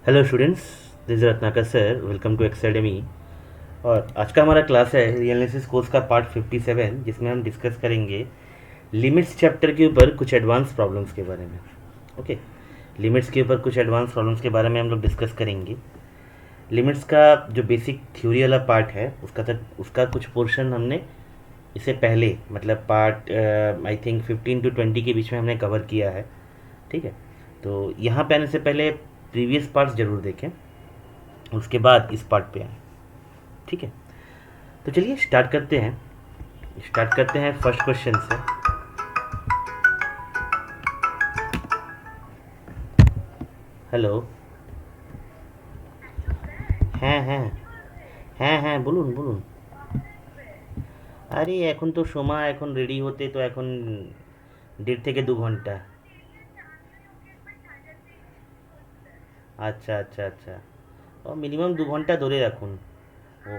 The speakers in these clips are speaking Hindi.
Hello students, this is Ratnakar sir. Welcome to academy. और आज का हमारा क्लास है रियल एनालिसिस कोर्स का पार्ट 57, जिसमें हम डिस्कस करेंगे लिमिट्स चैप्टर के ऊपर कुछ एडवांस प्रॉब्लम्स के बारे में। ओके, लिमिट्स के ऊपर कुछ एडवांस प्रॉब्लम्स के बारे में हम लोग डिस्कस करेंगे। लिमिट्स का जो बेसिक थ्योरी वाला पार्ट है उसका कुछ पोर्शन हमने इससे पहले मतलब पार्ट आई थिंक 15 to 20 के बीच में हमने कवर किया है। ठीक है, तो यहाँ पे आने से पहले प्रीवियस पार्ट्स ज़रूर देखें, उसके बाद इस पार्ट पे आए। ठीक है, तो चलिए स्टार्ट करते हैं फर्स्ट क्वेश्चन से। হ্যালো। হ্যাঁ হ্যাঁ হ্যাঁ হ্যাঁ বলুন বলুন। আরে এখন তো সময়, এখন রেডি হতে তো এখন 1.5 থেকে 2 ঘন্টা। আচ্ছা আচ্ছা আচ্ছা, ও মিনিমাম 2 ঘন্টা ধরে রাখুন। ও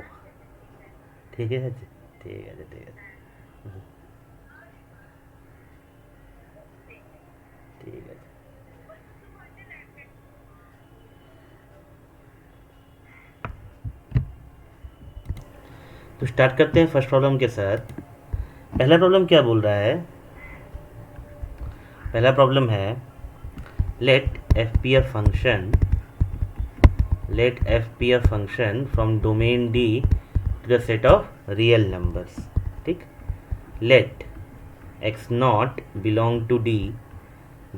ঠিক আছে, ঠিক আছে, ঠিক আছে, ঠিক আছে। तो स्टार्ट करते हैं फर्स्ट प्रॉब्लम के साथ। पहला प्रॉब्लम क्या बोल रहा है? पहला प्रॉब्लम है let f be a function, let f be a function from domain D to the set of real numbers. ठीक, let x naught belong to D,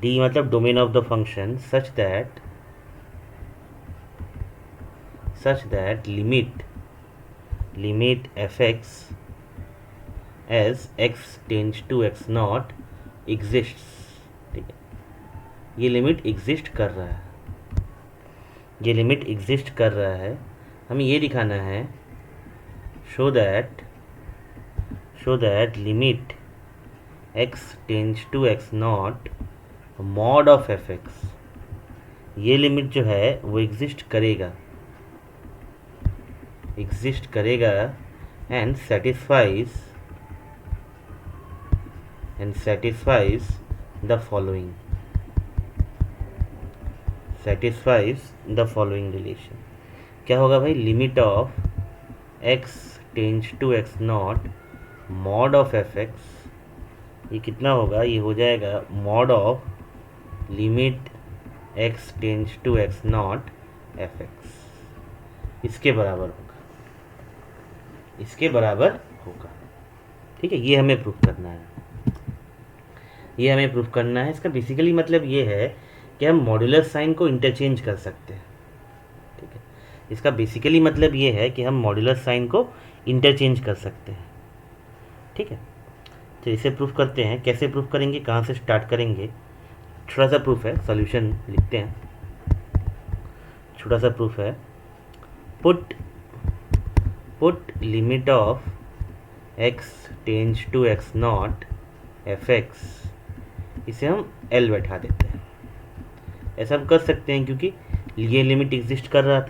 D मतलब domain of the function, such that limit fx as x tends to x naught exists. ठीक है, ये लिमिट एग्जिस्ट कर रहा है, ये लिमिट एग्जिस्ट कर रहा है। हमें ये दिखाना है show that limit x tends to x not mod of f x, ये लिमिट जो है वो एग्जिस्ट करेगा and satisfies the following relation. क्या होगा भाई? Limit of x tends to x not mod of f x, ये कितना होगा? ये हो जाएगा mod of limit x tends to x not f x. इसके बराबर होगा। ठीक है, ये हमें प्रूफ करना है। इसका बेसिकली मतलब ये है कि हम मॉड्यूलर साइन को इंटरचेंज कर सकते हैं। ठीक है, इसका बेसिकली मतलब ये है कि हम मॉड्यूलर साइन को इंटरचेंज कर सकते हैं। ठीक है, तो इसे प्रूफ करते हैं। कैसे प्रूफ करेंगे, कहाँ से स्टार्ट करेंगे? छोटा सा प्रूफ है, सॉल्यूशन लिखते हैं। छोटा सा प्रूफ है, put limit of x tends to x not f x, इसे हम L बैठा देते हैं। ऐसा हम कर सकते हैं क्योंकि ये लिमिट एग्जिस्ट कर रहा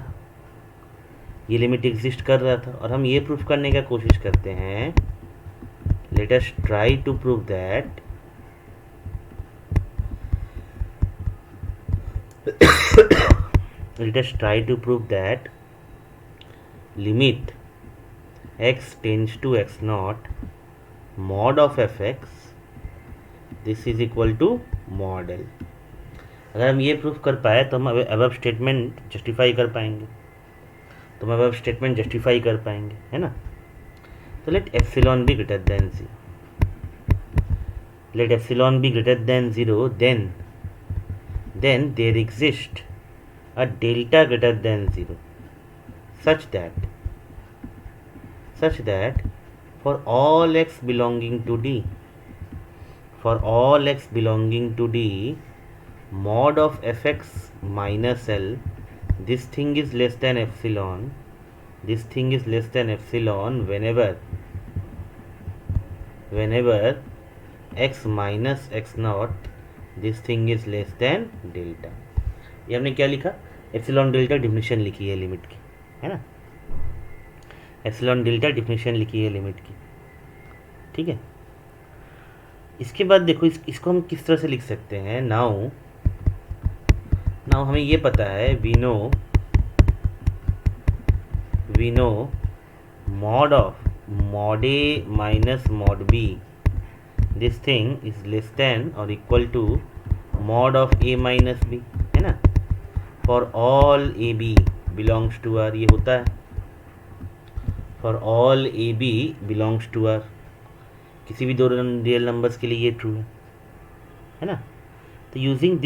था, और हम ये प्रूफ करने का कोशिश करते हैं। Let us try to prove that limit x tends to x not mod of f x, this is equal to mod L। अगर हम ये प्रूफ कर पाए तो हम अबव स्टेटमेंट जस्टिफाई कर पाएंगे, है ना? तो let epsilon be greater than zero, then there exists a delta greater than 0 such that for all x belonging to D mod of fx minus L, this thing is less than epsilon whenever x minus x naught, this thing is less then delta. ये हमने क्या लिखा? एप्सिलॉन डेल्टा डिफिनेशन लिखी है लिमिट की, है ना? एप्सिलॉन डेल्टा डिफिनेशन लिखी है लिमिट की। ठीक है, इसके बाद देखो इसको हम किस तरह से लिख सकते हैं। नाउ नाउ हमें ये पता है, we know mod of mod a minus mod b, this thing is less than or equal to mod of a minus b, है ना, for all a b belongs to r, ये होता है for all a b belongs to r, किसी भी दो रियल नंबर्स के लिए ये ट्रू है ना। तो यूजिंग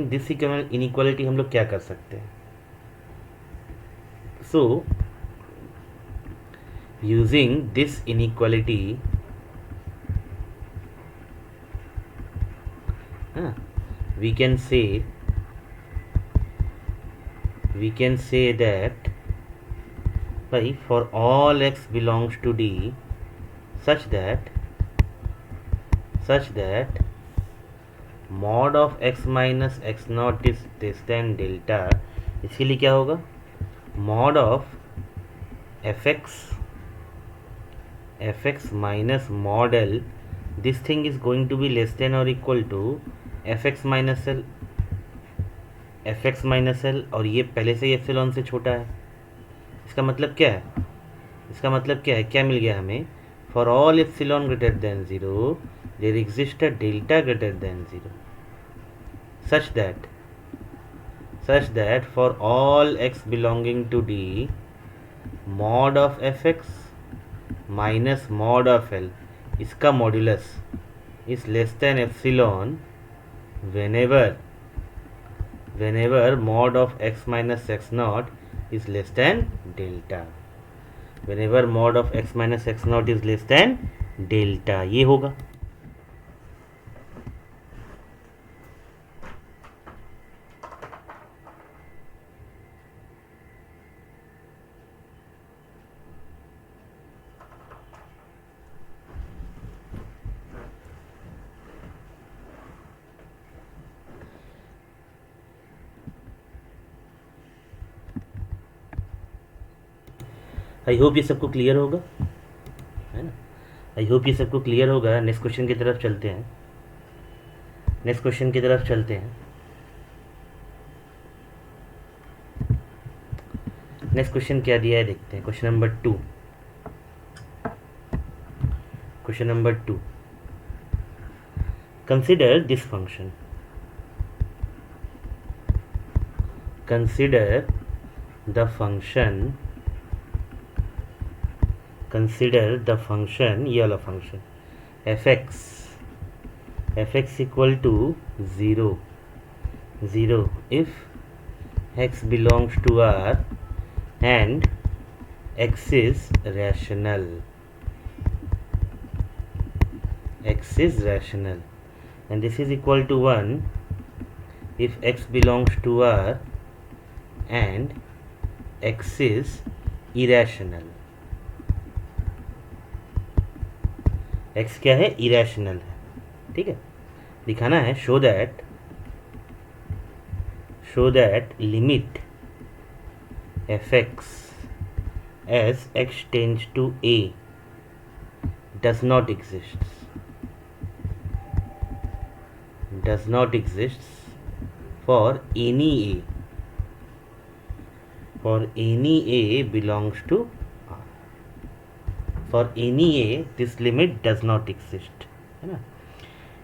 दिस इनइक्वालिटी हम लोग क्या कर सकते हैं? सो using this inequality, we can say that by for all x belongs to d such that mod of x minus x naught is less than delta, इसके लिए क्या होगा? mod of fx minus mod l, this thing is going to be less than or equal to fx minus l, और ये पहले से ही एप्सिलॉन से छोटा है। इसका मतलब क्या है? क्या मिल गया हमें? For all epsilon greater than 0 there exist a delta greater than 0 such that for all x belonging to d mod of fx minus mod of l, इसका modulus is less than epsilon whenever mod of x minus x naught is less than delta, whenever mod of x minus x naught is less than delta, ये होगा। आई होप ये सबको क्लियर होगा, है ना। आई होप ये सबको क्लियर होगा। नेक्स्ट क्वेश्चन की तरफ चलते हैं। नेक्स्ट क्वेश्चन क्या दिया है देखते हैं। Question number 2, consider this function, consider the function, ये वाला function fx equal to 0 if x belongs to R and x is rational, and this is equal to 1 if x belongs to R and x is irrational। x क्या है? इरेशनल है, ठीक है। दिखाना है show that limit fx as x tends to a does not exist for any a belongs to R, for any a this limit does not exist, है ना।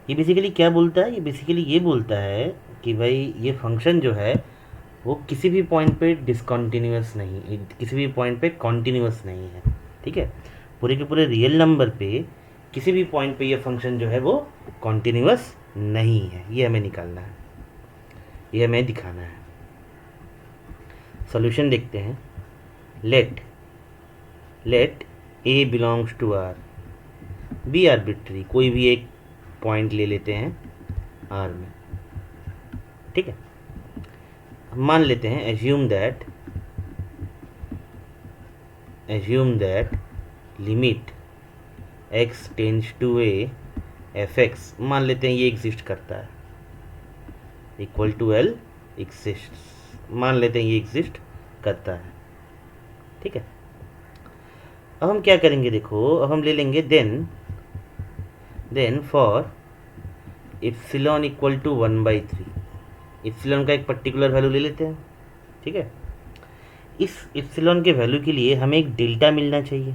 ये बेसिकली क्या बोलता है? ये बेसिकली ये बोलता है कि भाई ये फंक्शन जो है वो किसी भी पॉइंट पे डिसकंटिन्यूअस नहीं, किसी भी पॉइंट पे कॉन्टिन्यूअस नहीं है, ठीक है। पूरे के पूरे रियल नंबर पे किसी भी पॉइंट पे ये फंक्शन जो है वो कॉन्टिन्यूअस नहीं है। ये हमें निकालना है, ये हमें दिखाना है। सॉल्यूशन देखते हैं। Let a belongs to R, be arbitrary, कोई भी एक पॉइंट ले लेते हैं R में, ठीक है। मान लेते हैं assume that limit x tends to a fx, मान लेते हैं ये एग्जिस्ट करता है, इक्वल टू l एग्जिस्ट, मान लेते हैं ये एग्जिस्ट करता है, ठीक है। अब हम क्या करेंगे देखो, अब हम ले लेंगे then for epsilon equal to 1/3। Epsilon का एक पर्टिकुलर वैल्यू ले लेते हैं, ठीक है। इस इप्सिलॉन के वैल्यू के लिए हमें एक डेल्टा मिलना चाहिए,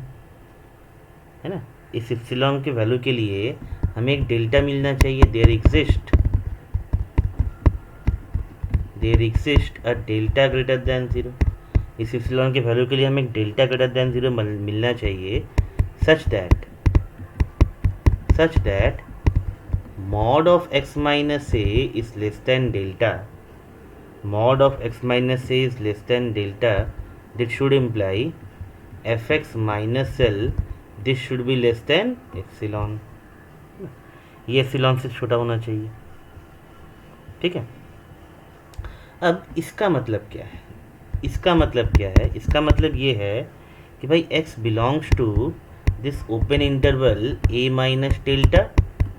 है ना। इस इप्सिलॉन के वैल्यू के लिए हमें एक डेल्टा मिलना चाहिए। There exist a delta greater than 0। इस इप्सिलॉन के वैल्यू के लिए हमें एक डेल्टा ग्रेटर देन 0 मिलना चाहिए, such that mod of x minus a is less than delta, mod of x minus a is less than delta, that should imply fx minus l, this should be less than epsilon। ये एप्सिलॉन से छोटा होना चाहिए, ठीक है। अब इसका मतलब क्या है? इसका मतलब ये है कि भाई x belongs to this open interval a minus delta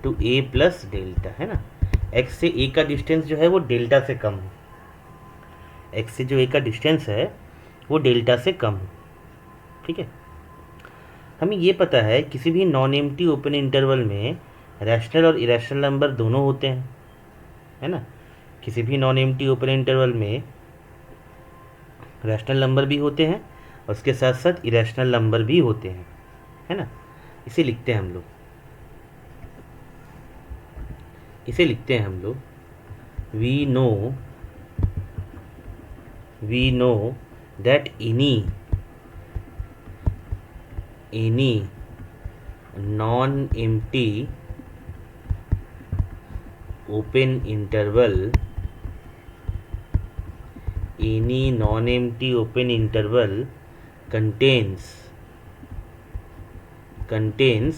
to a plus delta, है ना। x से a का डिस्टेंस जो है वो डेल्टा से कम हो, x से जो a का डिस्टेंस है वो डेल्टा से कम हो, ठीक है। हमें ये पता है किसी भी नॉन एम्प्टी ओपन इंटरवल में रैशनल और इरेशनल नंबर दोनों होते हैं, है ना। किसी भी नॉन एम्प्टी ओपन इंटरवल में रैशनल नंबर भी होते हैं और उसके साथ साथ इरेशनल नंबर भी होते हैं, है ना। इसे लिखते हैं हम लोग we know that any non empty open interval contains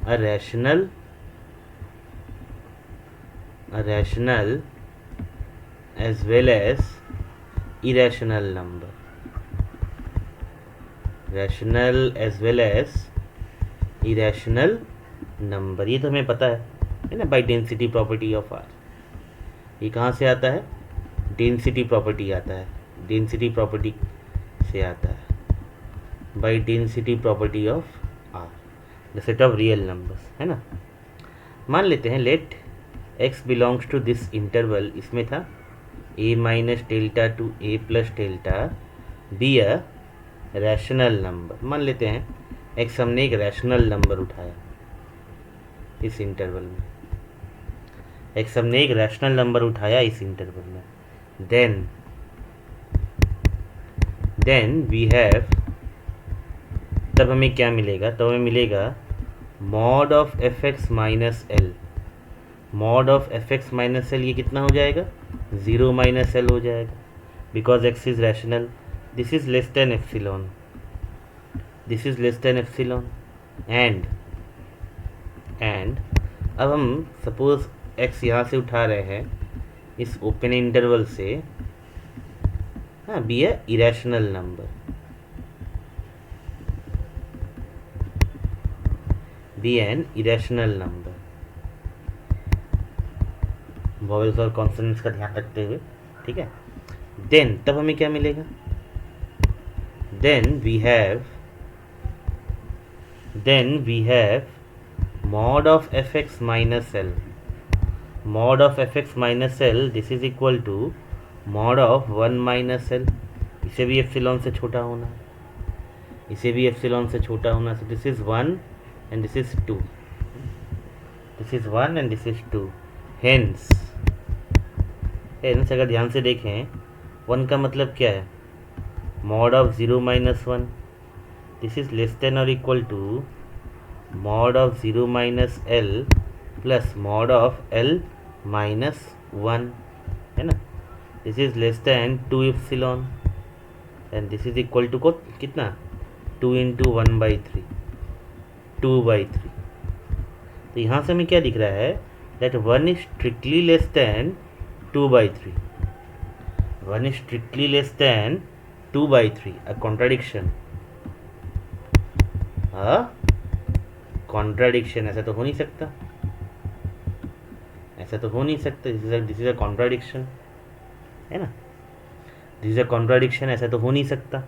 a rational as well as irrational number, ये तो हमें पता है ना, by density property of R. ये कहाँ से आता है? डेंसिटी प्रॉपर्टी से आता है, by density property of R, the set of real numbers, है ना। मान लेते हैं let x belongs to this interval, इसमें था a minus delta to a plus delta be a rational number. मान लेते हैं x हमने एक रैशनल नंबर उठाया इस इंटरवल में, देन वी हैव, तब हमें क्या मिलेगा? तब हमें मिलेगा mod of f x minus L. ये कितना हो जाएगा? 0 माइनस एल हो जाएगा, because x is rational. This is less then epsilon, and अब हम सपोज एक्स यहाँ से उठा रहे हैं इस ओपन इंटरवल से, हाँ, be a irrational number, vowels और कॉन्सोनेंट्स का ध्यान रखते हुए, ठीक है। देन तब हमें क्या मिलेगा? Then we have mod of fx minus l, this is equal to mod of 1 minus L. इसे भी एप्सिलॉन से छोटा होना, so this is 1 and this is 2, hence अगर ध्यान से देखें 1 का मतलब क्या है? mod of 0 minus 1, this is less than और equal to mod of 0 minus L plus mod of l minus 1, है ना। This is less than 2 epsilon and this is equal to कितना? 2 इंटू 1/3, 2/3। तो यहाँ से हमें क्या दिख रहा है? That 1 is strictly less than 2/3, a contradiction, ऐसा तो हो नहीं सकता, दिस इज अ कॉन्ट्राडिक्शन, है ना। ऐसा तो हो नहीं सकता।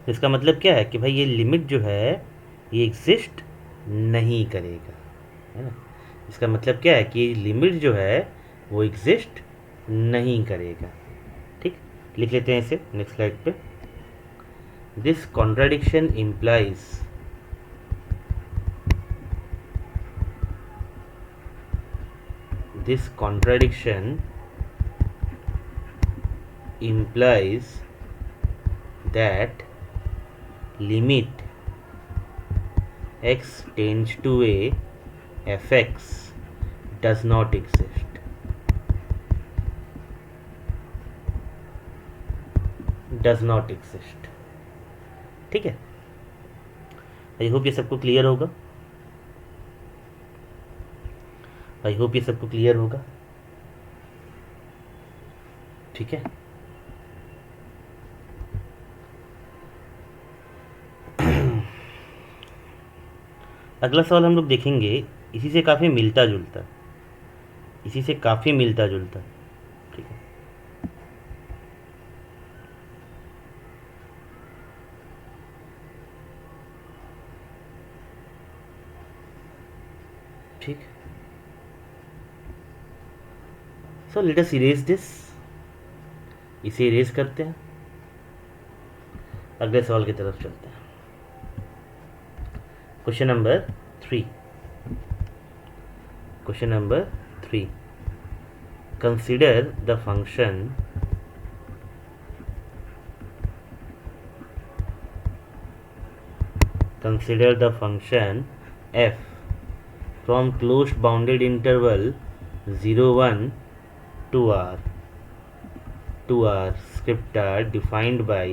तो इसका मतलब क्या है कि भाई ये लिमिट जो है ये एग्जिस्ट नहीं करेगा, है ना। इसका मतलब क्या है कि लिमिट जो है वो एग्जिस्ट नहीं करेगा। ठीक, लिख लेते हैं इसे नेक्स्ट स्लाइड पे। This contradiction implies this contradiction implies that limit x tends to a fx does not exist। does not exist। ठीक है, आई होप ये सबको क्लियर होगा। आई होप ये सबको क्लियर होगा। ठीक है, अगला सवाल हम लोग देखेंगे, इसी से काफ़ी मिलता जुलता, इसी से काफ़ी मिलता जुलता। ठीक है, ठीक। So let us erase this, इसे इरेज करते हैं, अगले सवाल की तरफ चलते हैं। Question number 3। Question number 3, consider the function f from closed bounded interval 0 1 to r script r defined by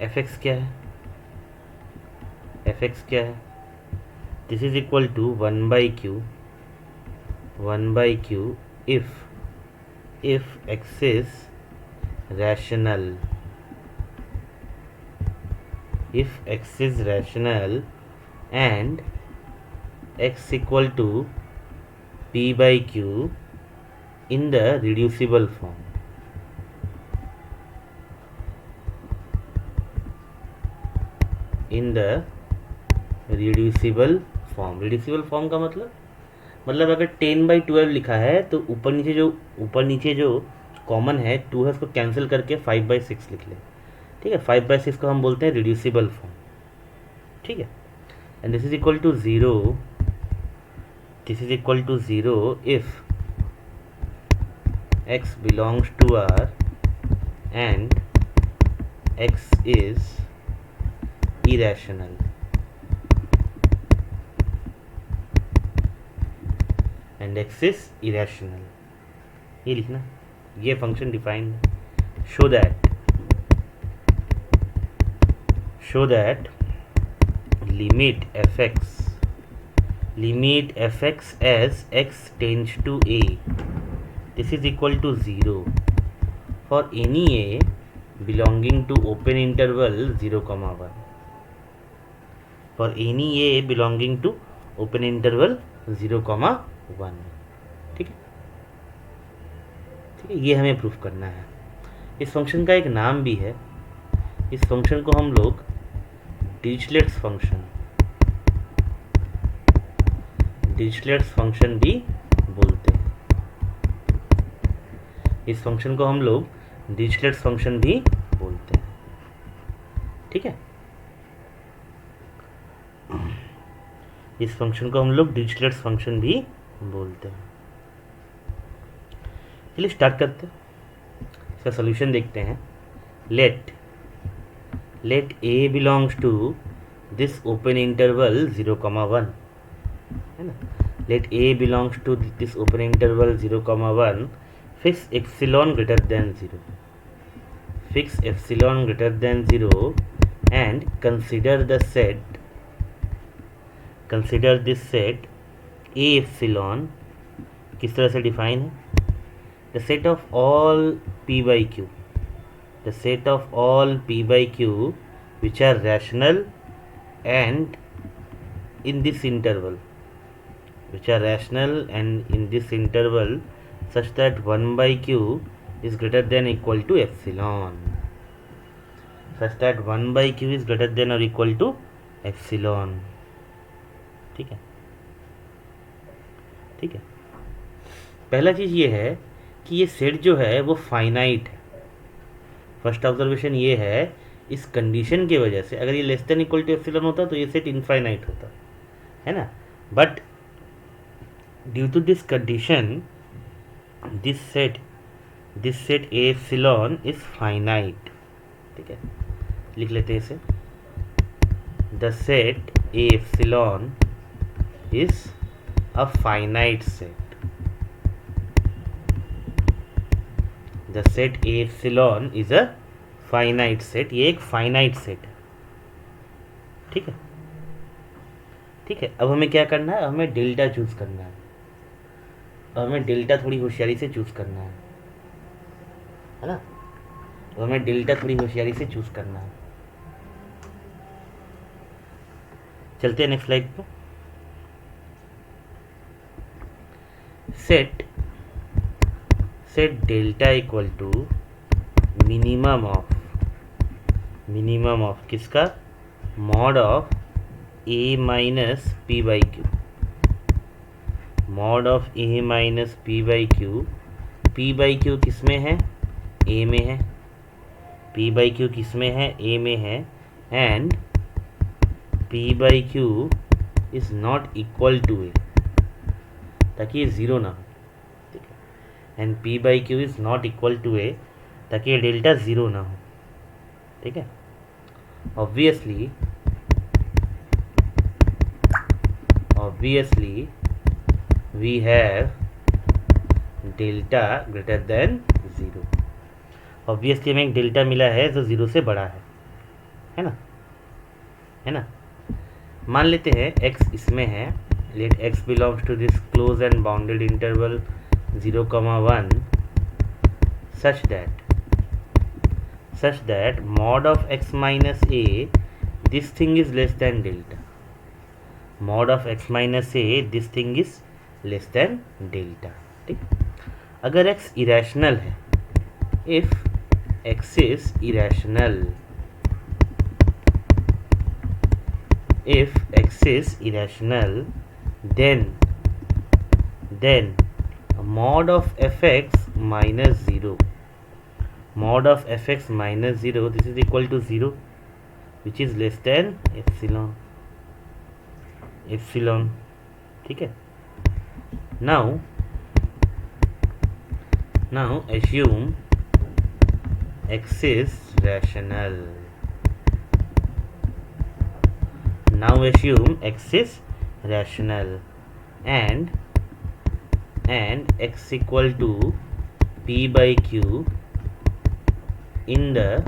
fx क्या है, fx क्या है, this is equal to 1 by q if x is rational, if x is rational and x equal to p by q in the reducible form। In the reducible form. Reducible form का मतलब अगर 10/12 लिखा है तो ऊपर नीचे जो कॉमन है 2 है, उसको कैंसिल करके 5/6 लिख ले। ठीक है, 5/6 को हम बोलते हैं रिड्यूसिबल फॉर्म। ठीक है, and this is equal to 0, this is equal to 0 if x belongs to R and x is irrational, and x is irrational। ये लिखना, ये function define show that limit fx as x tends to a, this is equal to 0 for any a belonging to open interval 0, 1, for any a belonging to open interval 0, 1। ठीक है, ठीक है, ये हमें प्रूफ करना है। इस फंक्शन का एक नाम भी है, इस फंक्शन को हम लोग डिरिचलेट्स फंक्शन भी बोलते हैं। इस फंक्शन को हम लोग डिरिचलेट्स फंक्शन भी बोलते हैं। ठीक है, इस फंक्शन को हम लोग डिरिचलेट्स फंक्शन भी बोलते हैं। चलिए स्टार्ट करते हैं, इसका सॉल्यूशन देखते हैं। Let a belongs to this open interval 0, 1, है ना। Let a belongs to this open interval 0, 1, fix epsilon greater than 0, fix epsilon greater than 0 and consider this set a epsilon किस तरह से डिफाइन है, the set of all p by q, the set of all p by q which are rational and in this interval, such that 1 by q is greater than equal to epsilon, such that 1 by q is greater than or equal to epsilon. ठीक है, ठीक है। पहला चीज़ ये है कि ये सेट जो है वो फाइनाइट है। फर्स्ट ऑब्जर्वेशन ये है, इस कंडीशन की वजह से अगर ये less than equal to epsilon होता तो ये सेट इनफाइनाइट होता, है ना। But due to this condition this set A epsilon is finite. ठीक है, लिख लेते हैं इसे। The set A epsilon is a finite set. The set A epsilon is a finite set. ये एक फाइनाइट सेट है। ठीक है, ठीक है। अब हमें क्या करना है, हमें डेल्टा चूज करना है। अब हमें डेल्टा थोड़ी होशियारी से चूज करना है ना। तो हमें डेल्टा थोड़ी होशियारी से चूज करना है। चलते हैं नेक्स्ट स्लाइड पे। Set delta equal to minimum of किसका, mod of A minus P by Q. Mod of A minus P by Q. P by Q किस में है, ए में है। पी बाई क्यू किस में है, ए में है। And P by Q is not equal to A, ताकि ये ज़ीरो ना हो। ठीक है, and P by Q is not equal to A, ताकि ये डेल्टा ज़ीरो ना हो। ठीक है, obviously we have delta greater than zero. ऑब्वियसली हमें एक डेल्टा मिला है जो ज़ीरो से बड़ा है ना, है ना। मान लेते हैं x इसमें है। Let x belongs to this close and bounded interval 0,1 such that mod of x minus a, this thing is less than delta. Mod of x minus a, this thing is less than delta. ठीक, अगर x इरेशनल है, if x is irrational, then mod of fx minus 0, this is equal to 0, which is less than epsilon. ठीक है। now assume x is rational. and x equal to p by q in the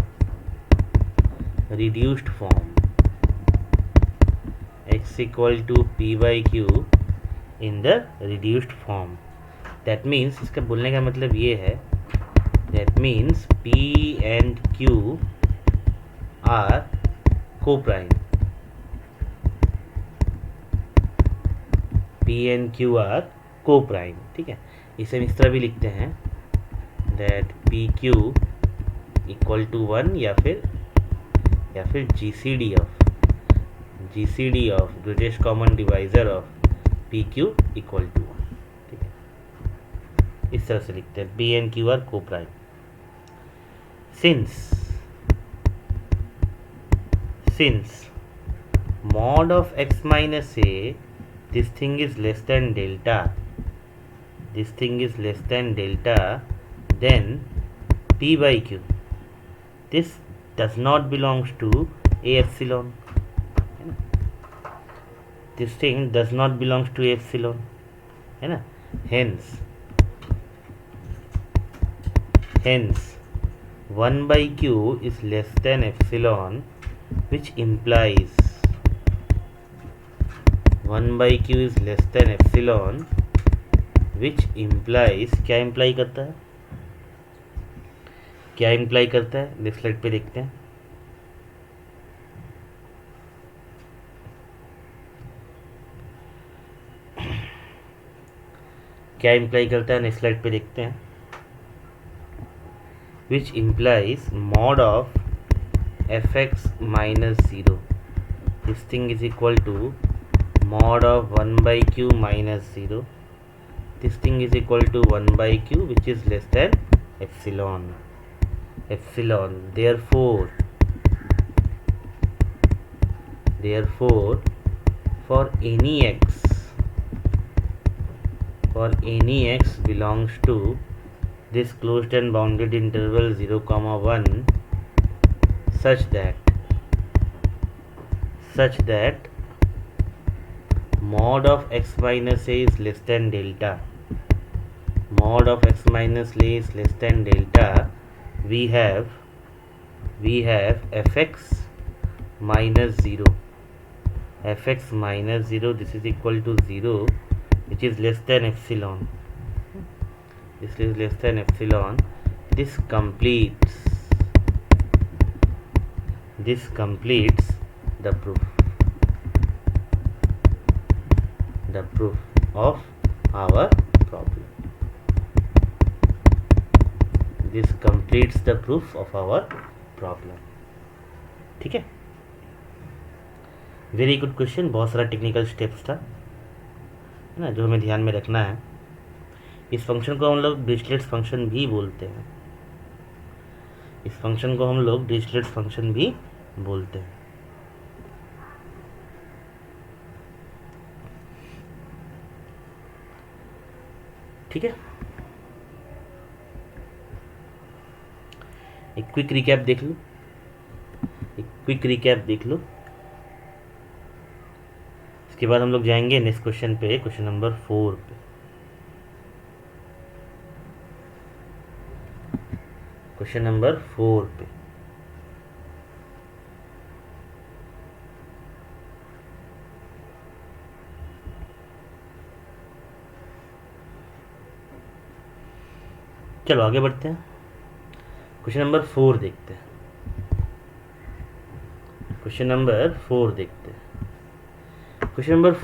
reduced form. X equal to p by q in the reduced form. That means, इसका बोलने का मतलब ये है, that means p and q are co-prime. p and q are co-prime. ठीक है, इसे हम इस तरह भी लिखते हैं that pq इक्वल टू 1 या फिर GCD of greatest common divisor of PQ equal to 1. ठीक है, इस तरह से लिखते हैं P and Q आर को prime. Since mod of x minus a, this thing is less than delta, then p by q, this does not belongs to a epsilon. This thing does not belongs to epsilon, है ना. Hence 1 by q is less than epsilon, which implies 1 by q is less than epsilon, which implies क्या इम्प्लाई करता है, नेक्स्ट स्लाइड पे देखते हैं. क्या इम्प्लाई करता है, नेक्स्ट स्लाइड पे देखते हैं. which implies mod of fx minus 0. this thing is equal to mod of 1 by q minus 0. This thing is equal to 1 by q, which is less than epsilon. Therefore for any x belongs to this closed and bounded interval 0, 1 such that mod of x minus a is less than delta. Mod of x minus a is less than delta. We have fx minus 0. Fx minus 0, this is equal to 0, which is less than epsilon. This is less than epsilon. This completes the proof of our problem. This completes the proof of our problem. ठीक है, वेरी गुड क्वेश्चन. बहुत सारा टेक्निकल स्टेप्स था, है ना, जो हमें ध्यान में रखना है. इस फंक्शन को हम लोग डिरिचलेट्स फंक्शन भी बोलते हैं. ठीक है, एक क्विक रिकैप देख लो. इसके बाद हम लोग जाएंगे नेक्स्ट क्वेश्चन पे, क्वेश्चन नंबर 4 पे. चलो आगे बढ़ते हैं. क्वेश्चन नंबर 4 देखते हैं. क्वेश्चन नंबर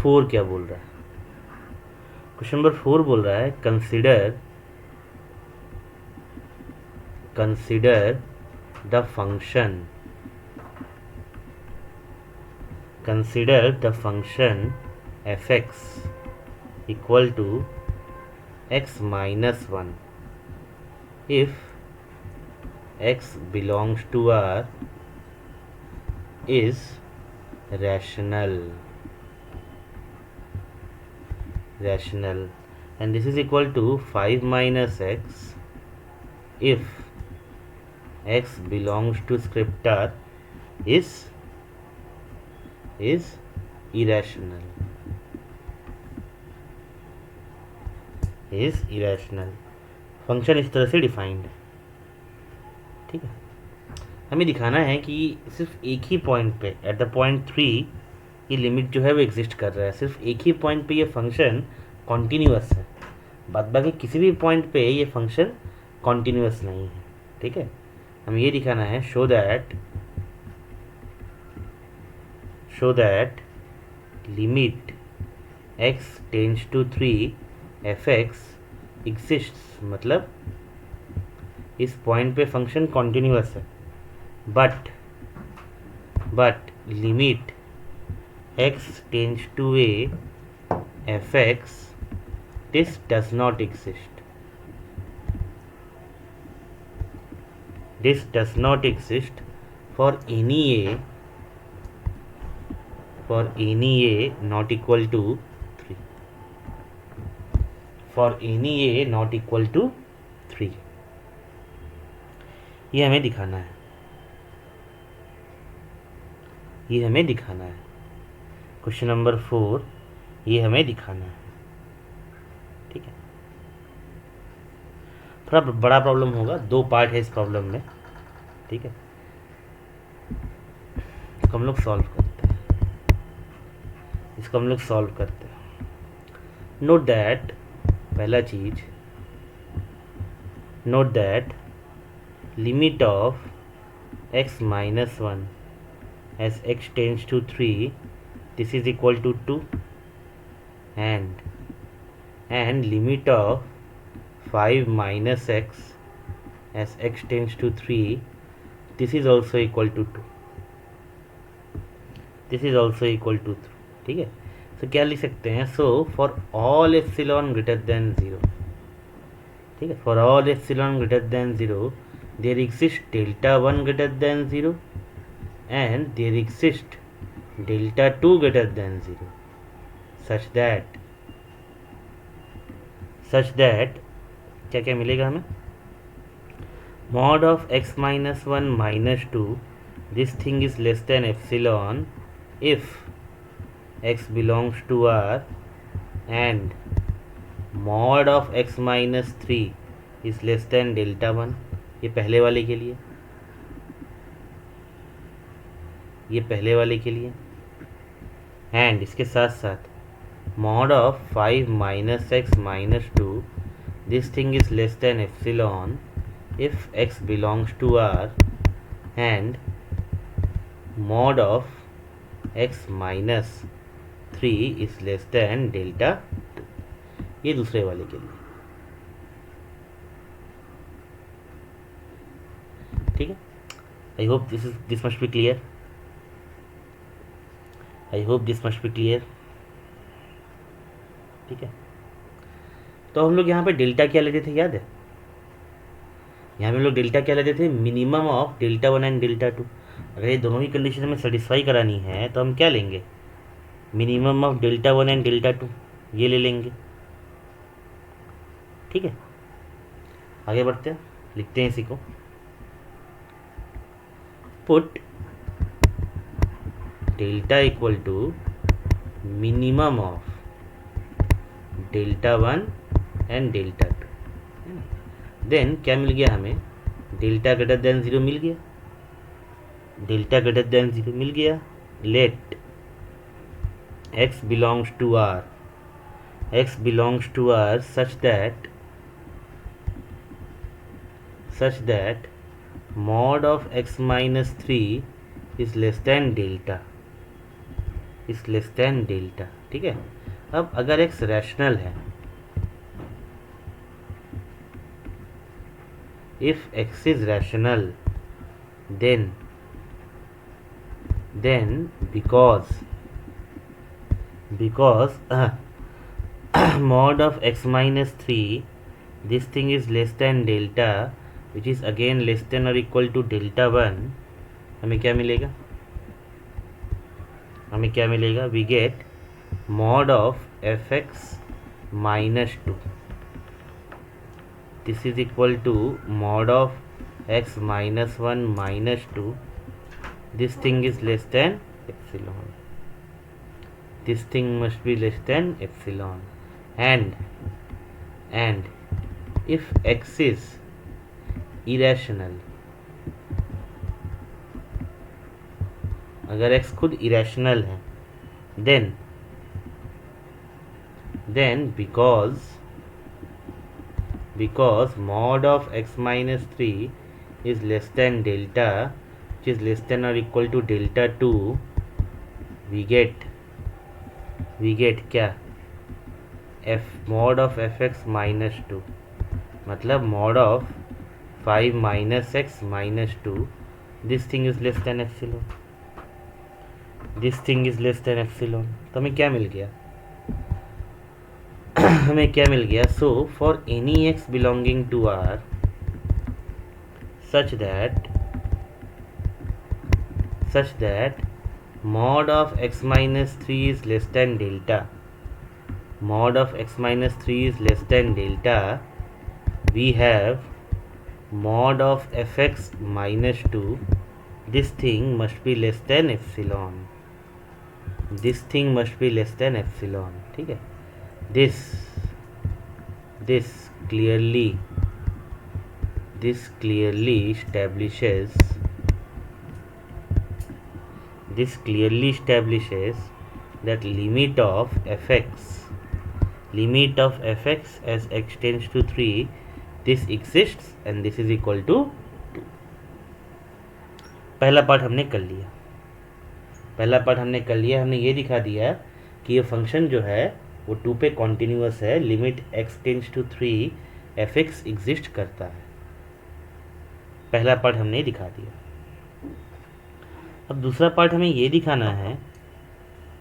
4 क्या बोल रहा है? क्वेश्चन नंबर 4 बोल रहा है consider the function fx equal to x minus 1 if x belongs to R is rational, and this is equal to 5 minus x if x belongs to script R is irrational. Function इस तरह से डिफाइंड है. ठीक है, हमें दिखाना है कि सिर्फ एक ही पॉइंट पे, एट द पॉइंट 3, ये लिमिट जो है वो एग्जिस्ट कर रहा है. सिर्फ एक ही पॉइंट पे ये फंक्शन कॉन्टीन्यूअस है, बाद बाकी किसी भी पॉइंट पे ये फंक्शन कॉन्टीन्यूअस नहीं है. ठीक है, हमें ये दिखाना है show that limit x tends to 3 fx exists. मतलब इस पॉइंट पे फंक्शन कॉन्टीन्यूअस है, but limit x tends to a fx this does not exist for any a not equal to 3. ये हमें दिखाना है. क्वेश्चन नंबर 4 ये हमें दिखाना है. ठीक है, थोड़ा बड़ा प्रॉब्लम होगा, 2 पार्ट है इस प्रॉब्लम में. ठीक है, इसको हम लोग सॉल्व करते हैं. नोट दैट, पहला चीज, note that limit of x minus 1 as x tends to 3, this is equal to 2, and limit of 5 minus x as x tends to 3, this is also equal to 2. This is also equal to true, ठीक है। सो क्या लिख सकते हैं, so for all epsilon greater than zero, ठीक है, for all epsilon greater than zero there exist delta one greater than zero and there exist delta two greater than zero such that क्या क्या मिलेगा हमें, mod of x minus 1 minus 2 this thing is less than epsilon if x belongs to R and mod of x minus 3 is less than delta 1, ये पहले वाले के लिए, ये पहले वाले के लिए, एंड इसके साथ साथ mod of 5 minus x minus 2 this thing is less than epsilon if x belongs to R and mod of x minus 3 is less than delta 2, ये दूसरे वाले के लिए, ठीक है। I hope this must be clear, I hope this must be clear, ठीक है। तो हम लोग यहाँ पे डेल्टा क्या लेते थे, याद है, यहाँ पे हम लोग डेल्टा क्या लेते थे, minimum of delta one and delta to. अगर ये दोनों ही कंडीशन हमें सेटिस्फाई करानी है तो हम क्या लेंगे, minimum of delta one and delta to, ये ले लेंगे, ठीक है। आगे बढ़ते हैं, लिखते हैं इसी को, put delta equal to minimum of delta one and delta two, then क्या मिल गया हमें, डेल्टा ग्रेटर देन ज़ीरो मिल गया, डेल्टा ग्रेटर देन ज़ीरो मिल गया, let x belongs to R, x belongs to R such that mod of x minus 3 is less than delta, is less than delta, ठीक है। अब अगर x रैशनल है, if x is rational then because mod of x minus 3 this thing is less than delta which is again less than or equal to delta 1, हमें क्या मिलेगा, हमें क्या मिलेगा, we get mod of fx minus 2, this is equal to mod of x minus 1 minus 2, this thing is less than epsilon, this thing must be less than epsilon, and if x is irrational, अगर x खुद irrational है, then because mod of x minus 3 is less than delta which is less than or equal to delta 2, we get क्या, f mod of fx minus 2, मतलब mod of 5 minus x minus 2, this thing is less than epsilon, this thing is less than epsilon। तो हमें क्या मिल गया, हमें क्या मिल गया, so for any x belonging to R such that mod of x minus 3 is less than delta, mod of x minus 3 is less than delta, we have mod of fx minus 2, this thing must be less than epsilon, this thing must be less than epsilon, ठीक है। this clearly establishes that limit of fx as x tends to 3 this exists and this is equal to 2। पहला पार्ट हमने कर लिया, हमने ये दिखा दिया कि ये फंक्शन जो है वो 2 पे कॉन्टिन्यूअस है, limit x tends to 3 fx exist करता है, पहला पार्ट हमने दिखा दिया। अब दूसरा पार्ट हमें ये दिखाना है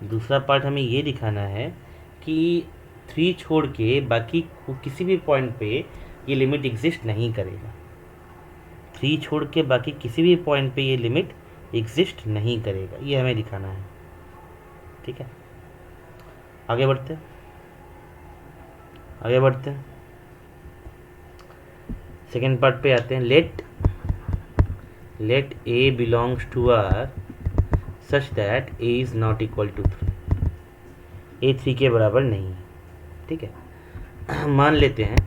दूसरा पार्ट हमें ये दिखाना है कि 3 छोड़ के बाकी किसी भी पॉइंट पे ये लिमिट एग्जिस्ट नहीं करेगा। 3 छोड़ के बाकी किसी भी पॉइंट पे ये लिमिट एग्जिस्ट नहीं करेगा, ये हमें दिखाना है। ठीक है, आगे बढ़ते हैं, आगे बढ़ते हैं। सेकेंड पार्ट पे आते हैं। Let a belongs to R such that a is not equal to 3। A 3 के बराबर नहीं है। ठीक है, मान लेते हैं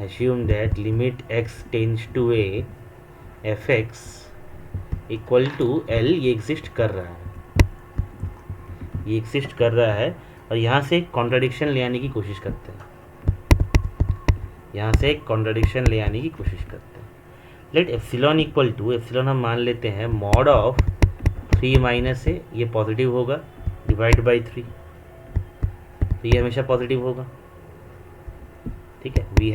assume that limit x tends to a fx equal to l। ये एग्जिस्ट कर रहा है, और यहाँ से एक कॉन्ट्राडिक्शन ले आने की कोशिश करते हैं। Let epsilon equal to, epsilon हम मान लेते हैं मॉड ऑफ 3 माइनस ए, ये पॉजिटिव होगा, डिवाइड बाई 3, तो ये हमेशा पॉजिटिव होगा। ठीक है, we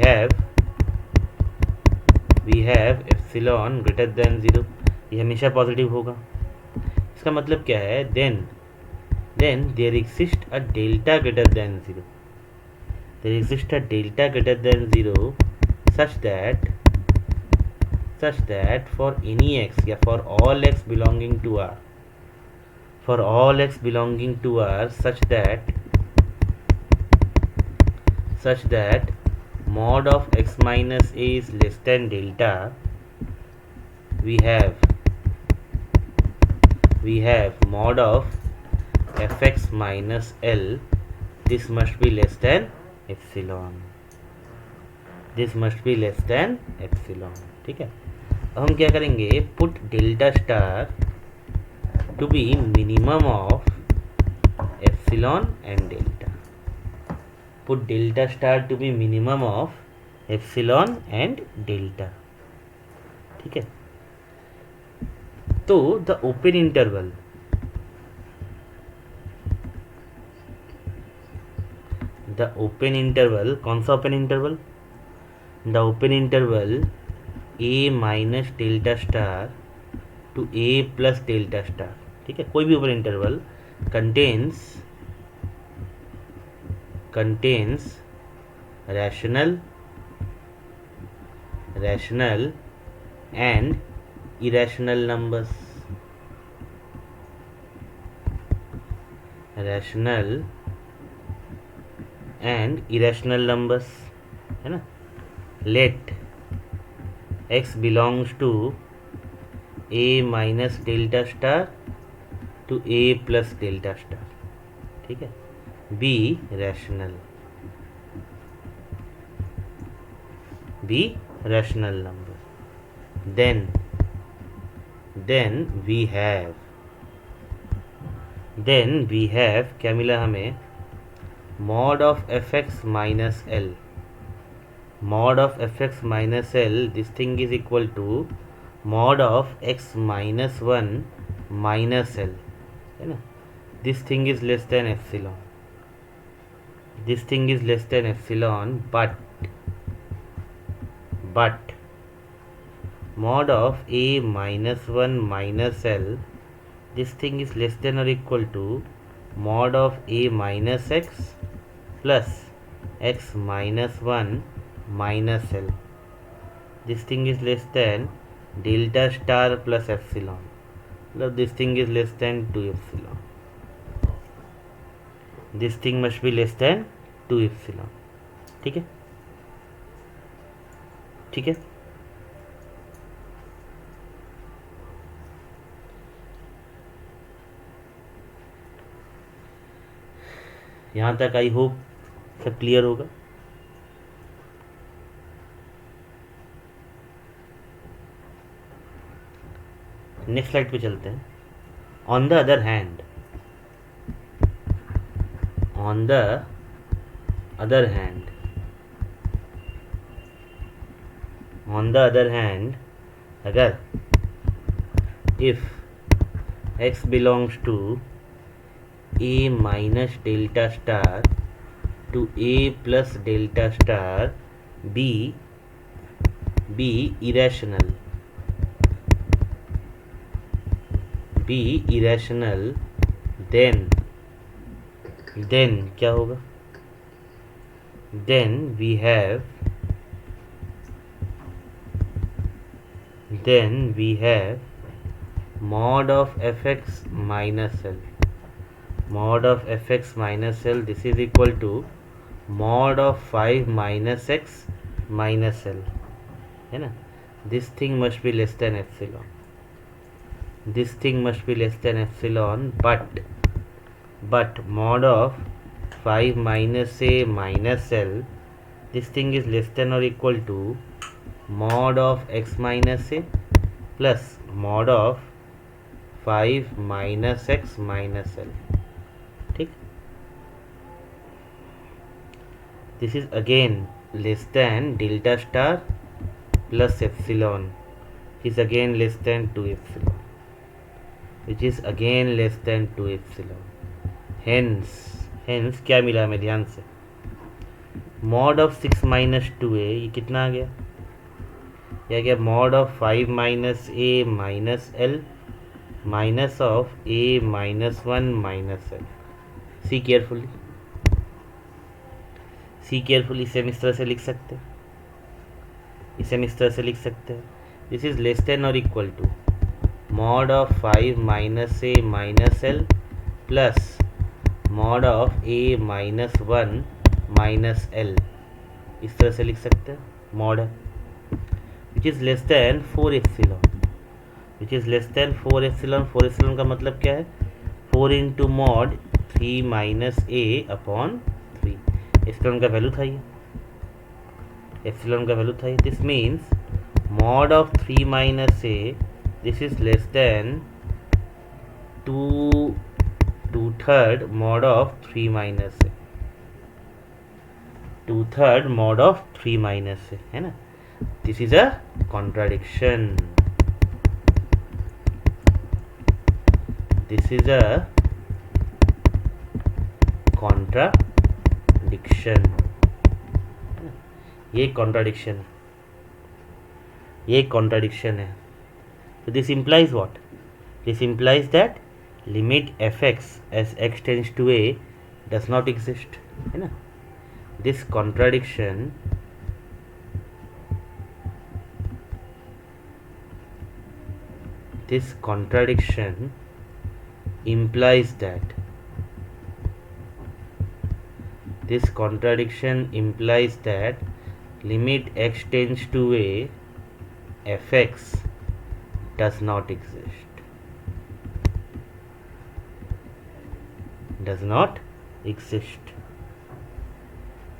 have epsilon greater than 0, ये हमेशा पॉजिटिव होगा। इसका मतलब क्या है? Then there exist a delta greater than 0, such that for any x या for all x belonging to R, such that mod of x minus a is less than delta, we have mod of fx minus l, this must be less than epsilon, ठीक है। अब हम क्या करेंगे? Put delta star to be minimum of epsilon and delta, ठीक है। तो द ओपन इंटरवल, कौन सा open interval? The open interval a minus delta star to a plus delta star, ठीक है। कोई भी open interval contains rational and irrational numbers, है ना। Let x belongs to a minus delta star to a plus delta star, ठीक है। B rational number. Then we have क्या मिला हमें? Mod of fx minus l, this thing is equal to mod of x minus 1 minus l, है ना। this thing is less than epsilon, but mod of a minus 1 minus l, this thing is less than or equal to mod of a minus x plus x minus 1 minus l, this thing is less than delta star plus epsilon, मतलब this thing is less than 2 epsilon, this thing must be less than 2 epsilon, ठीक है। यहाँ तक आई होप सब क्लियर होगा। नेक्स्ट स्लाइड पे चलते हैं। ऑन द अदर हैंड अगर if x belongs to a minus delta star to a plus delta star, b irrational b irrational, then क्या होगा, then we have mod of fx minus l, mod of fx minus l, this is equal to mod of 5 minus x minus l, है ना. This thing must be less than epsilon, this thing must be less than epsilon, but mod of 5 minus a minus l, this thing is less than or equal to mod of x minus a plus mod of 5 minus x minus l. ठीक, this is again less than delta star plus epsilon, is again less than 2 epsilon, which is again less than 2 epsilon. hence क्या मिला हमें, ध्यान से, mod of 6 minus 2a, ये कितना आ गया, यह गया mod of 5 minus a minus l minus of a minus 1 minus l. See carefully, इसे हम इस तरह से लिख सकते हैं, दिस इज लेस देन और equal to mod of 5 minus a minus l plus mod of a minus 1 minus l, इस तरह से लिख सकते हैं, mod है which is less than 4 epsilon, 4 epsilon का मतलब क्या है, 4 into mod 3 minus a upon 3, epsilon का वैल्यू था ये, this means mod of 3 minus a, this is less than 2/3 mod of 3 minus a, 2/3 mod of 3 minus a, है ना. This is a contradiction. ये कॉन्ट्राडिक्शन है. So this implies what? This implies that limit fx as x tends to a does not exist, है ना. This contradiction implies that limit x tends to a fx does not exist,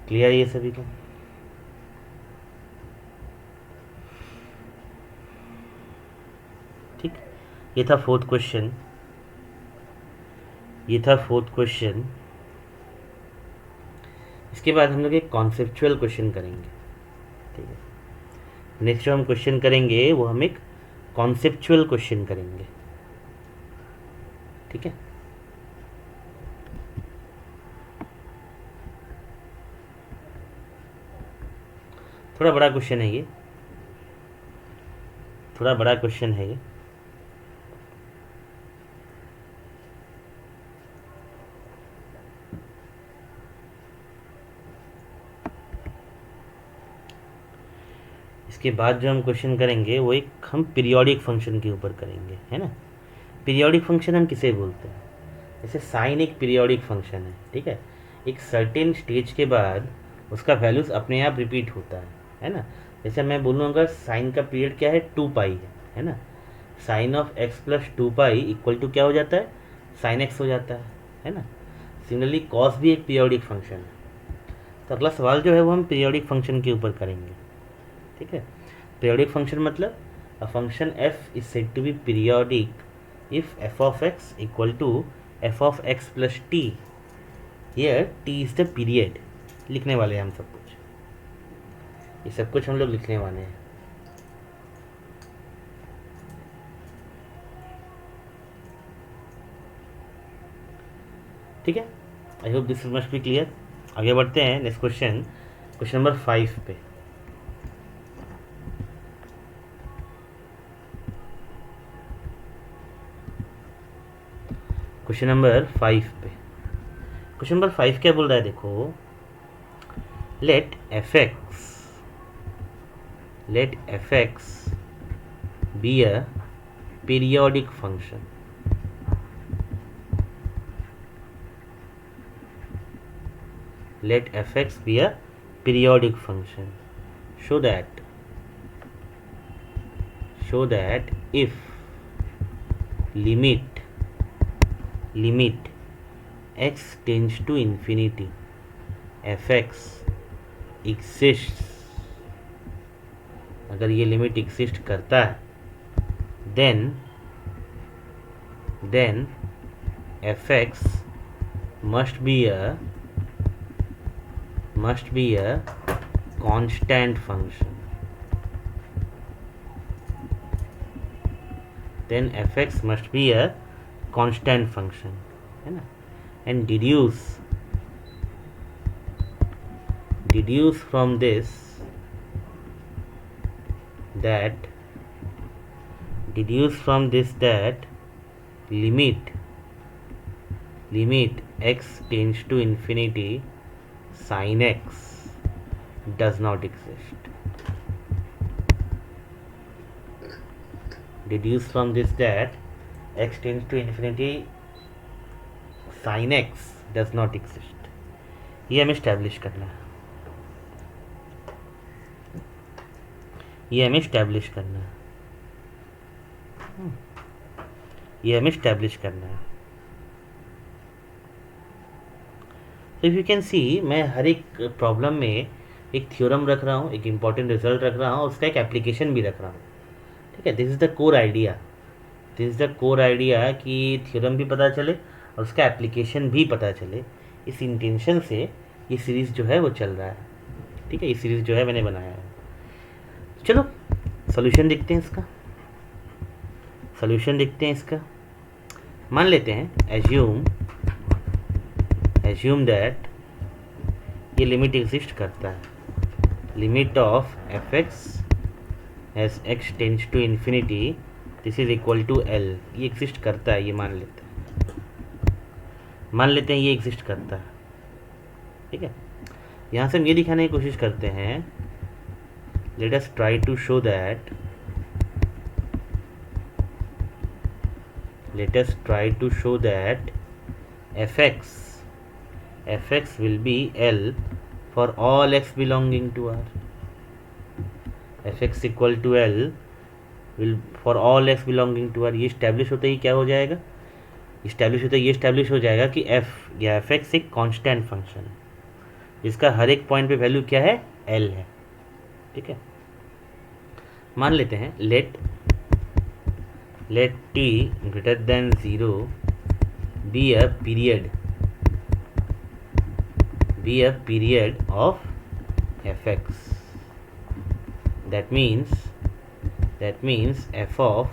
clear ये सभी को. ठीक, ये था फोर्थ क्वेश्चन. इसके बाद हम लोग एक कॉन्सेप्चुअल क्वेश्चन करेंगे. ठीक है, नेक्स्ट जो हम क्वेश्चन करेंगे वो हम एक कॉन्सेप्चुअल क्वेश्चन करेंगे. ठीक है, थोड़ा बड़ा क्वेश्चन है ये, इसके बाद जो हम क्वेश्चन करेंगे वो एक हम पीरियोडिक फंक्शन के ऊपर करेंगे, है ना. पीरियोडिक फंक्शन हम किसे बोलते हैं, जैसे साइन एक पीरियोडिक फंक्शन है. ठीक है, एक सर्टेन स्टेज के बाद उसका वैल्यूज अपने आप रिपीट होता है ना. जैसे मैं बोलूँगा साइन का पीरियड क्या है, 2 पाई है ना. Sine of x plus 2 pi equal to क्या हो जाता है, साइन x हो जाता है ना. सिमिलरली कॉस भी एक पीरियोडिक फंक्शन है. तो अगला सवाल जो है वो हम पीरियोडिक फंक्शन के ऊपर करेंगे. ठीक है, पीरियोडिक फंक्शन मतलब a function f is said to be periodic if f of x equal to f of x plus t, here t is the period. लिखने वाले हैं हम सब कुछ, ये सब कुछ हम लोग लिखने वाले हैं. ठीक है, I hope this must be clear. आगे बढ़ते हैं नेक्स्ट क्वेश्चन नंबर 5 पे. क्वेश्चन नंबर 5 पे, क्वेश्चन नंबर 5 क्या बोल रहा है देखो, let f x be a periodic function. Let fx be a periodic function. Show that if limit x tends to infinity, fx exists, अगर ये लिमिट एग्जिस्ट करता है, then fx must be a constant function. Then fx must be a constant function, है ना. And deduce from this that limit x tends to infinity, sin x does not exist. Deduce from this that x tends to infinity, sin x does not exist. ये हमें establish करना है, ये हमें establish करना है. तो इफ़ यू कैन सी, मैं हर एक प्रॉब्लम में एक थ्योरम रख रहा हूँ, एक इम्पॉर्टेंट रिजल्ट रख रहा हूँ, उसका एक एप्लीकेशन भी रख रहा हूँ. ठीक है, this is the core idea कि थ्योरम भी पता चले और उसका एप्लीकेशन भी पता चले. इस इंटेंशन से ये सीरीज़ जो है वो चल रहा है. ठीक है, ये सीरीज़ जो है मैंने बनाया है. चलो सॉल्यूशन देखते हैं इसका. मान लेते हैं, एज्यूम दैट ये लिमिट एग्जिस्ट करता है, limit of f x as x tends to infinity, this is equal to L. ये एग्जिस्ट करता है, ये मान लेते हैं ये एग्जिस्ट करता है. ठीक है, यहाँ से हम ये दिखाने की कोशिश करते हैं, let us try to show that fx will be L for all x belonging to R. fx equal to L will for all x belonging to R. ये इस्टेब्लिश होता ही क्या हो जाएगा, ये इस्टेब्लिश हो जाएगा कि f या fx एक कांस्टेंट फंक्शन है जिसका हर एक पॉइंट पे वैल्यू क्या है, L है. ठीक है, मान लेते हैं late t greater than 0 be a period of fx. That means f of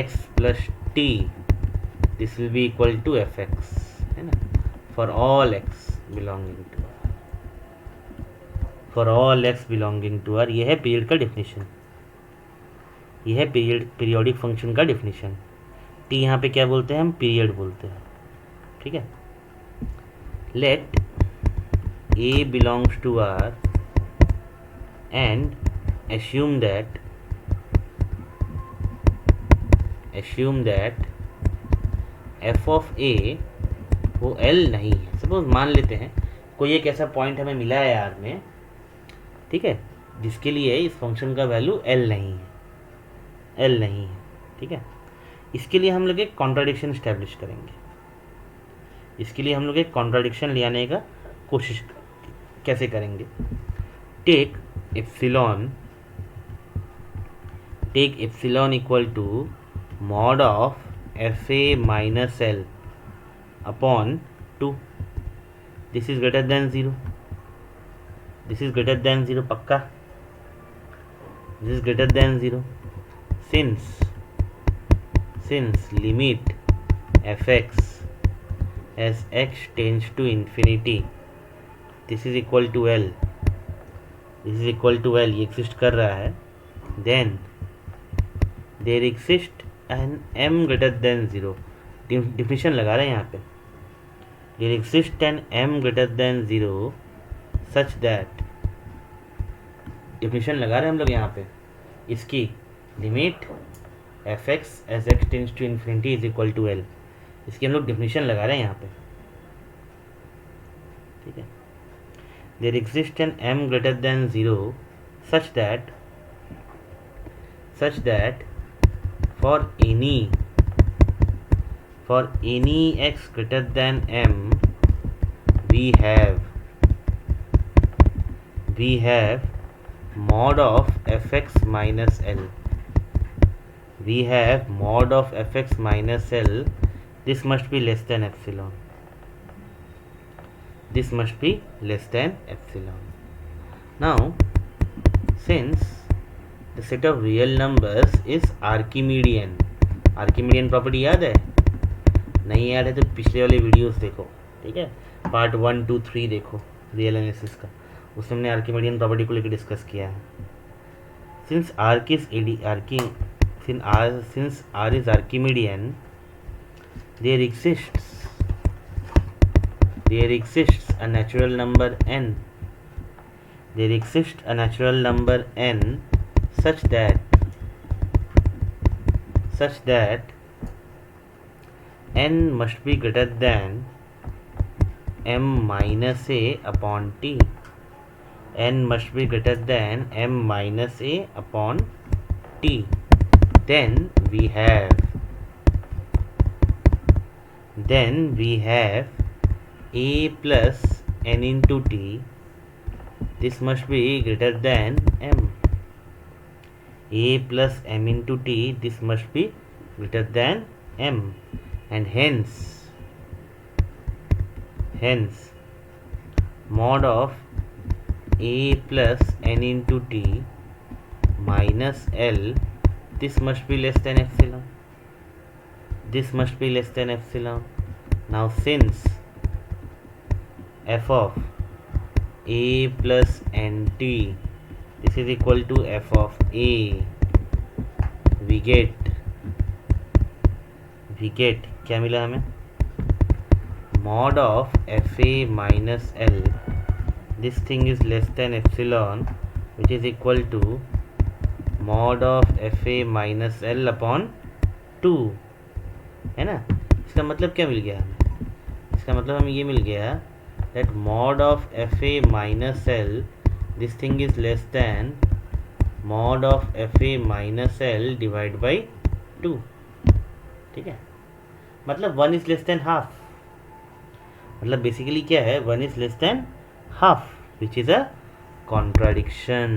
x plus t, this will be equal to fx, है ना, for all x belonging to R. ये है पीरियड का डेफिनेशन, ये है पीरियोडिक फंक्शन का डेफिनेशन. t यहाँ पे क्या बोलते हैं, हम पीरियड बोलते हैं. ठीक है, late a belongs to R and assume that f of a वो L नहीं है. सपोज मान लेते हैं कोई एक ऐसा पॉइंट हमें मिला है R में, ठीक है, जिसके लिए इस फंक्शन का वैल्यू L नहीं है. ठीक है, इसके लिए हम लोग एक कॉन्ट्राडिक्शन इस्टेब्लिश करेंगे. ले आने का कोशिश कैसे करेंगे. Take epsilon equal to mod of f a minus l upon 2. This is greater than zero, पक्का. This is greater than zero since limit f x as x tends to infinity, this is equal to L, ये एग्जिस्ट कर रहा है. Then there exist an m greater than 0. Definition लगा रहे हैं यहाँ पे, there exist an m greater than 0 such that, definition लगा रहे हैं हम लोग यहाँ पे इसकी, limit f x as x tends to infinity is equal to L, इसकी हम लोग डिफिनेशन लगा रहे हैं यहाँ पे, ठीक है। There exist an m greater than 0 such that for any x greater than m we have mod of fx minus l, we have mod of fx minus l, this must be less than epsilon, this must be less than epsilon. Now since the set of real numbers is Archimedean, Archimedean property याद है? नहीं याद है तो पिछले वाले वीडियोस देखो, ठीक है, पार्ट 1, 2, 3 देखो रियल एनालिसिस का, उसमें हमने आर्किमीडियन प्रॉपर्टी को लेकर डिस्कस किया है। Since R is Archimedean, there exists a natural number n, such that n must be greater than m minus a upon t, n must be greater than m minus a upon t, then we have a plus n into t, this must be greater than m, a plus m into t, this must be greater than m, and hence mod of a plus n into t minus l, this must be less than epsilon, this must be less than epsilon. Now since f of a plus nt, this is equal to f of a, we get क्या मिला हमें, mod of fa minus l, this thing is less than epsilon, which is equal to mod of fa minus l upon 2, है ना। इसका मतलब क्या मिल गया हमें, इसका मतलब हमें ये मिल गया that mod of fa minus l, this thing is less than mod of fa minus l divided by 2, ठीक है। मतलब 1 is less than half, मतलब बेसिकली क्या है, 1 is less than half, which is a contradiction,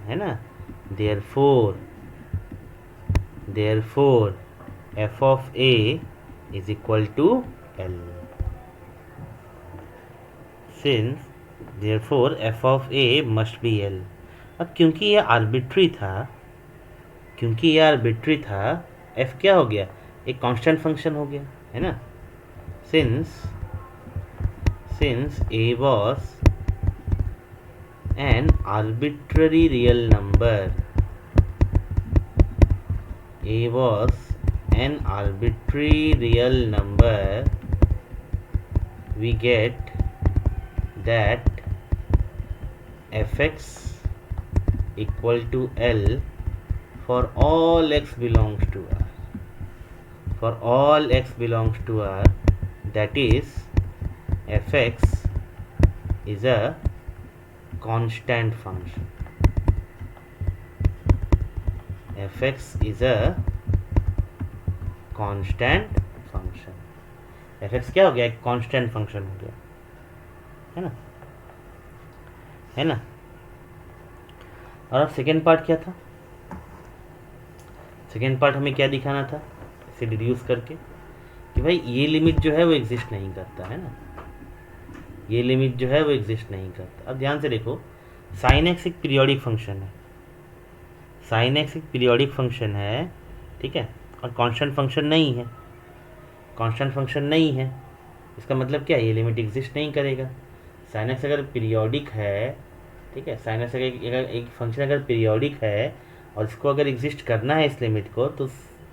है ना। therefore f of a is equal to l, since therefore f of a must be l। अब क्योंकि यह आर्बिट्री था, f क्या हो गया, एक कांस्टेंट फंक्शन हो गया, है ना। since a was an arbitrary real number, we get that fx equal to l for all x belongs to R, that is fx is a constant function, fx क्या हो गया, एक कांस्टेंट फंक्शन हो गया, है ना। और अब सेकेंड पार्ट क्या था, सेकेंड पार्ट हमें क्या दिखाना था, इसे डिड्यूस करके कि भाई ये लिमिट जो है वो एग्जिस्ट नहीं करता, है ना, ये लिमिट जो है वो एग्जिस्ट नहीं करता। अब ध्यान से देखो, साइन एक्स एक पीरियोडिक फंक्शन है, ठीक है, और कांस्टेंट फंक्शन नहीं है, इसका मतलब क्या है, ये लिमिट एग्जिस्ट नहीं करेगा। साइन एक्स अगर पीरियोडिक है, ठीक है, साइन एक्स अगर एक फंक्शन अगर पीरियोडिक है और इसको अगर एग्जिस्ट करना है इस लिमिट को, तो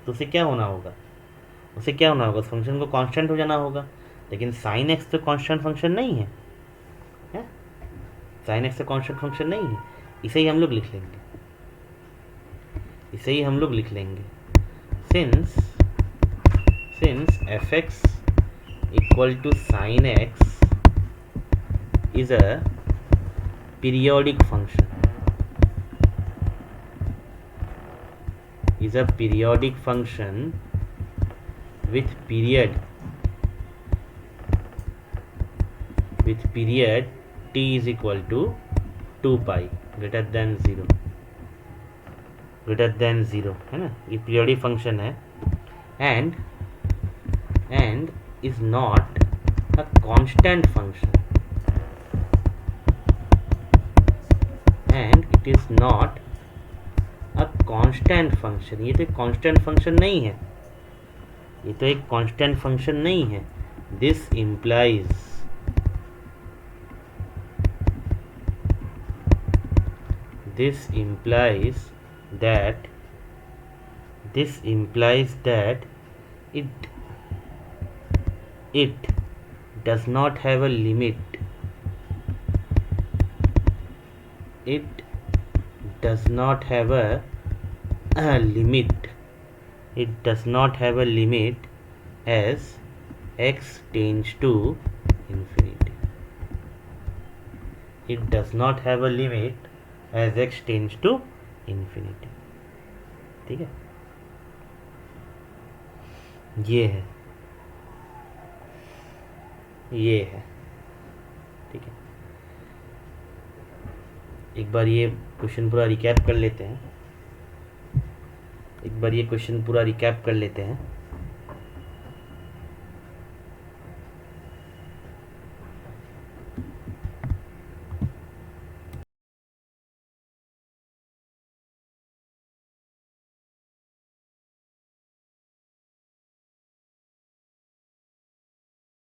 उसे क्या होना होगा, उसे क्या होना होगा, उस फंक्शन को कांस्टेंट हो जाना होगा। लेकिन साइन एक्स तो कांस्टेंट फंक्शन नहीं है, है? साइन एक्स तो कांस्टेंट फंक्शन नहीं है। इसे ही हम लोग लिख लेंगे, इसे ही हम लोग लिख लेंगे, since f x equal to sine x is a periodic function, is a periodic function with period t is equal to 2 pi greater than 0, है ना, ये पीरियोडिक फंक्शन है and is not a constant function, and it is not a constant function। ये तो एक कांस्टेंट फंक्शन नहीं है, ये तो एक कांस्टेंट फंक्शन नहीं है। This implies that it does not have a limit, it does not have a limit, it does not have a limit as x tends to infinity, it does not have a limit as x tends to infinity। ठीक है, ये है, ये है, ठीक है। एक बार ये क्वेश्चन पूरा रिकैप कर लेते हैं, एक बार ये क्वेश्चन पूरा रिकैप कर लेते हैं।